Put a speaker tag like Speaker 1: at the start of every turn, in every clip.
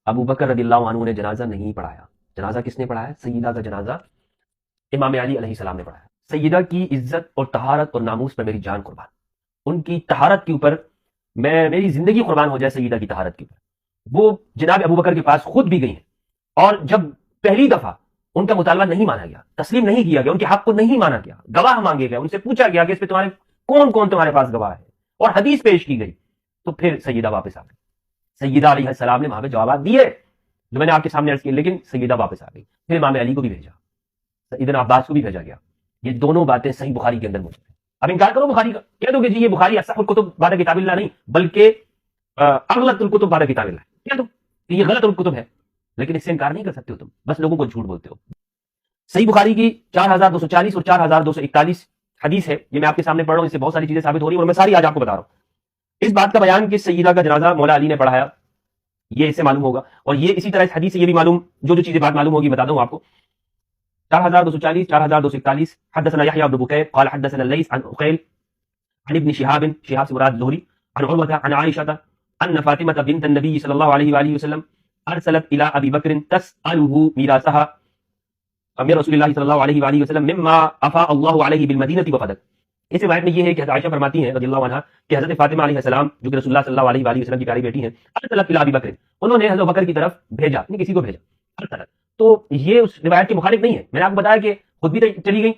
Speaker 1: ابو بکر رضی اللہ عنہ نے جنازہ نہیں پڑھایا. جنازہ کس نے پڑھایا؟ سیدہ کا جنازہ امام علی علیہ السلام نے پڑھایا. سیدہ کی عزت اور طہارت اور ناموس پر میری جان قربان. ان کی طہارت کے اوپر میری زندگی قربان ہو جائے سیدہ کی طہارت کے اوپر. وہ جناب ابو بکر کے پاس خود بھی گئی ہیں اور جب پہلی دفعہ ان کا مطالبہ نہیں مانا گیا، تسلیم نہیں کیا گیا، ان کے حق کو نہیں مانا گیا، گواہ مانگے گئے، ان سے پوچھا گیا کہ اس پہ تمہارے کون کون تمہارے پاس گواہ ہے اور حدیث پیش کی گئی، تو پھر سیدہ واپس آ گئی. سیدہ علیہ السلام نے وہاں پہ جوابات دیے جو میں نے آپ کے سامنے عرض کیے، لیکن سیدہ واپس آ گئی. پھر امام علی کو بھی بھیجا، سیدنا عباس کو بھی بھیجا گیا. یہ دونوں باتیں صحیح بخاری کے اندر موجود ہیں. اب انکار کرو بخاری کا، کہہ دو کہ جی یہ بخاری اصح الکتب بعد کتاب اللہ نہیں بلکہ اغلط الکتب بعد کتاب اللہ، کہہ دو کہ یہ غلط الکتب ہے، لیکن اس سے انکار نہیں کر سکتے ہو تم، بس لوگوں کو جھوٹ بولتے ہو. صحیح بخاری کی 4240 اور 4241 حدیث ہے، یہ میں آپ کے سامنے پڑھ رہا ہوں، اس سے بہت ساری چیزیں ثابت ہو رہی ہیں اور میں ساری آج آپ کو بتا رہا ہوں. اس بات کا بیان کہ سیدہ کا جنازہ مولا علی نے پڑھایا، یہ اس سے معلوم ہوگا، اور یہ اسی طرح اس حدیث سے یہ بھی معلوم، جو چیزیں بات معلوم ہوگی بتا دوں آپ کو. 4240 4241 حدثنا يحيى بن بكير قال حدثنا الليث عن عقيل عن ابن شهاب سے مراد زهري عن عروة عن عائشة ان فاطمة بنت النبي صلى الله عليه واله وسلم ارسلت الى ابي بكر تساله ميراثها من رسول الله صلى الله عليه واله وسلم مما افاء الله عليه بالمدينة وفدك. اس روایت میں یہ ہے کہ حضرت عائشہ فرماتی ہیں رضی اللہ عنہا کہ حضرت فاطمہ علیہ السلام جو کہ رسول اللہ صلی اللہ علیہ وآلہ وسلم کی پیاری بیٹی ہیں، ارسلت الى ابی بکر، انہوں نے حضرت بکر کی طرف بھیجا، نہیں کسی کو بھیجا، ارسلت. تو یہ اس روایت کے مخالف نہیں ہے. میں نے آپ کو بتایا کہ خود بھی چلی گئی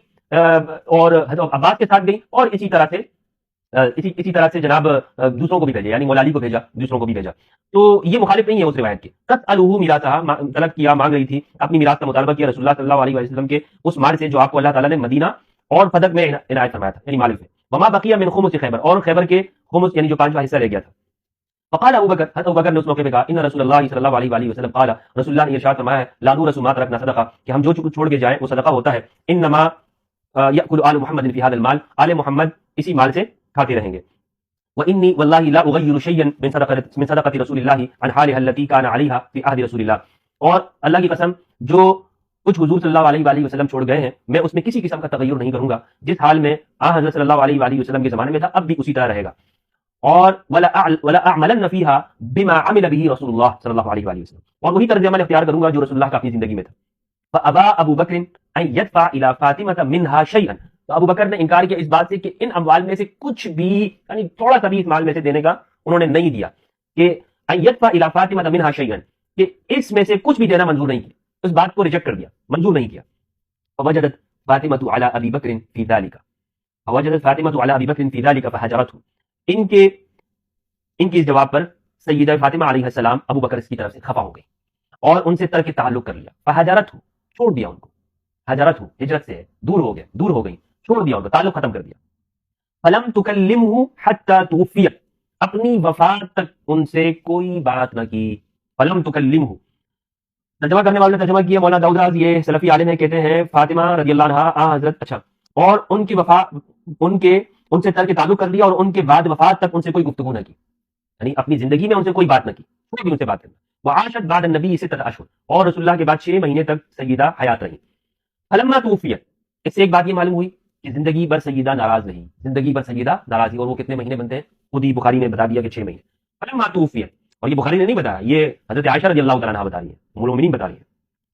Speaker 1: اور حضرت عباس کے ساتھ گئی، اور اسی طرح سے جناب دوسروں کو بھی بھیجا، یعنی مولا علی کو بھیجا، دوسروں کو بھی بھیجا. تو یہ مخالف نہیں ہے اس روایت کے. تسألہ میراثھا، طلب کیا، مانگ رہی تھی، اپنی میراث کا مطالبہ کیا رسول اللہ صلی اللہ علیہ وسلم کے اس مال سے جو آپ کو اللہ تعالیٰ نے مدینہ اور فدق میں عنایت فرمایا تھا، یعنی مال میں. وما بقیہ من خمس خیبر، اور خیبر کے خمس یعنی جو 5واں حصہ رہ گیا تھا. فقال ابو بکر، حضرت ابو بکر نے اس موقع پہ کہا ان رسول اللہ صلی اللہ علیہ وآلہ وسلم قال، رسول اللہ نے ارشاد فرمایا ہے لا نورث ما ترکنا صدقہ، کہ ہم جو چھوڑ کے جائیں وہ صدقہ ہوتا ہے. انما یاکل آل محمد فی هذا المال، آل محمد اسی مال سے کھاتے رہیں گے. وانی واللہ لا اغیر شیئا من صدقۃ رسول اللہ عن حالها التي كان عليها في عهد رسول اللہ، اور اللہ کی قسم جو کچھ حضور صلی اللہ علیہ وآلہ وسلم چھوڑ گئے ہیں میں اس میں کسی قسم کا تغیر نہیں کروں گا، جس حال میں حضرت صلی اللہ علیہ وآلہ وسلم کے زمانے میں تھا اب بھی اسی طرح رہے گا. اور ولا اعملن فيها بما عمل به رسول اللہ صلی اللہ علیہ وآلہ وسلم، اور وہی طرز عمل اختیار کروں گا جو رسول اللہ کا اپنی زندگی میں تھا. فابا ابو بکر ان يدفع الى فاطمه منها شيئا، تو ابو بکر نے انکار کیا اس بات سے کہ ان اموال میں سے کچھ بھی، یعنی تھوڑا سا بھی اس مال میں سے دینے کا انہوں نے نہیں دیا، کہ ان يدفع الى فاطمه منها شيئا، کہ اس میں سے کچھ بھی دینا منظور نہیں کیا، اس بات کو ریجیکٹ کر دیا، منظور نہیں کیا. فوجدت فاطمه على ابي بکر في ذلك، فوجدت فاطمه على ابي بکر في ذلك فهجرته، ان کے اس جواب پر سیدہ فاطمہ علیہ السلام ابو بکر کی طرف سے خفا ہو گئی اور ان سے ترک تعلق کر لیا. فہجرت، چھوڑ دیا ان کو، ہجرت ہجرت سے ہے، دور ہو گئی، چھوڑ دیا ان کا تعلق ختم کر دیا. فلم تکلمہ حتی توفیت، اپنی وفات تک ان سے کوئی بات نہ کی. فلم تکلمہ، ترجمہ کرنے والے نے ترجمہ کیا مولانا داؤد راز، یہ سلفی عالم ہے، کہتے ہیں فاطمہ رضی اللہ عنہا حضرت، اچھا، اور ان کی وفات، ان سے ترک تعلق کر لیا اور ان کے بعد وفات تک ان سے کوئی گفتگو نہ کی، یعنی اپنی زندگی میں ان سے کوئی بات نہ کی، کوئی بھی ان سے بات کرنا. وعاشت بعد النبی 6 اشہر، اور رسول اللہ کے بعد 6 مہینے تک سیدہ حیات رہی. فلما توفیت، اس سے ایک بات یہ معلوم ہوئی کہ زندگی بھر سیدہ ناراض رہی، زندگی بھر سیدہ ناراض رہی. اور وہ کتنے مہینے بنتے ہیں؟ خود ہی بخاری نے بتا دیا کہ 6 مہینے. فلما توفیت، اور یہ بخاری نے نہیں بتایا، یہ حضرت عائشہ رضی اللہ تعالیٰ عنہا بتا رہی ہے، ام المؤمنین بتا رہی ہے.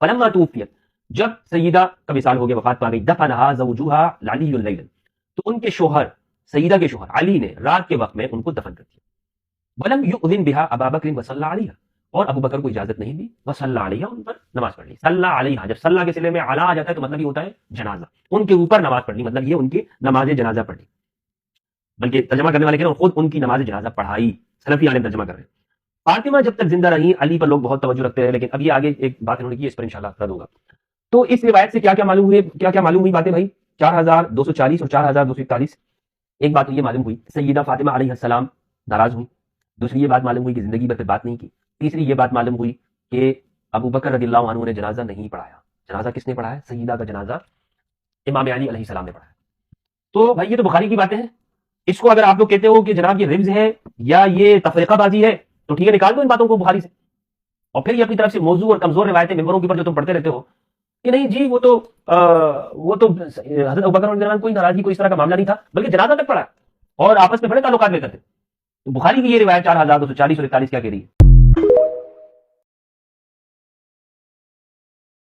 Speaker 1: فلما توفیت، جب سیدہ کا وصال ہو گیا، وفات پا گئی، دفنہا زوجہا علی لیلا، تو ان کے شوہر، سیدہ کے شوہر علی نے رات کے وقت میں ان کو دفن کر دیا. ولم یؤذن بها ابا بکر وصلی علیہا، اور ابو بکر کو اجازت نہیں دی، وصلی علیہا، ان پر نماز پڑھ لی. صلی علیہا، جب صلی کے صلے میں علی آ جاتا ہے تو مطلب یہ ہوتا ہے جنازہ، ان کے اوپر نماز پڑھ لی، مطلب یہ ان کی نماز جنازہ پڑھ لی. بلکہ ترجمہ کرنے والے کہہ رہے ہیں خود ان کی نماز جنازہ پڑھائی، سلفی عالم ترجمہ کر رہے ہیں. فاطمہ جب تک زندہ رہی، علی پر لوگ بہت توجہ رکھتے ہیں، لیکن اب یہ آگے ایک بات انہوں نے کی، اس پر انشاءاللہ رد ہوگا. تو اس روایت سے کیا کیا معلوم ہوئی، باتیں بھائی؟ 4240 اور 4241. ایک بات تو یہ معلوم ہوئی سیدہ فاطمہ علیہ السلام ناراض ہوئی. دوسری یہ بات معلوم ہوئی کہ زندگی بھر پہ بات نہیں کی. تیسری یہ بات معلوم ہوئی کہ ابو بکر رضی اللہ عنہ نے جنازہ نہیں پڑھایا. جنازہ کس نے پڑھایا؟ سیدہ کا جنازہ امام علی علیہ السلام نے پڑھایا. تو بھائی یہ تو بخاری کی باتیں ہیں، اس کو اگر آپ لوگ کہتے ہو کہ جناب یہ رمز ہے یا یہ تفریقہ بازی ہے تو ٹھیک ہے، نکال دو ان باتوں کو بخاری سے، اور پھر یہ اپنی طرف سے موضوع اور کمزور روایتیں ممبروں کے اوپر جو تم پڑھتے رہتے ہو کہ نہیں جی وہ تو حضرت ابوبکر کے درمیان کوئی ناراضگی، کوئی اس طرح کا معاملہ نہیں تھا، بلکہ جنازہ تک پڑھا اور آپس میں بڑے تعلقات میں کرتے. تو بخاری کی یہ روایت 4240 اور 41 کیا کہہ رہی ہے؟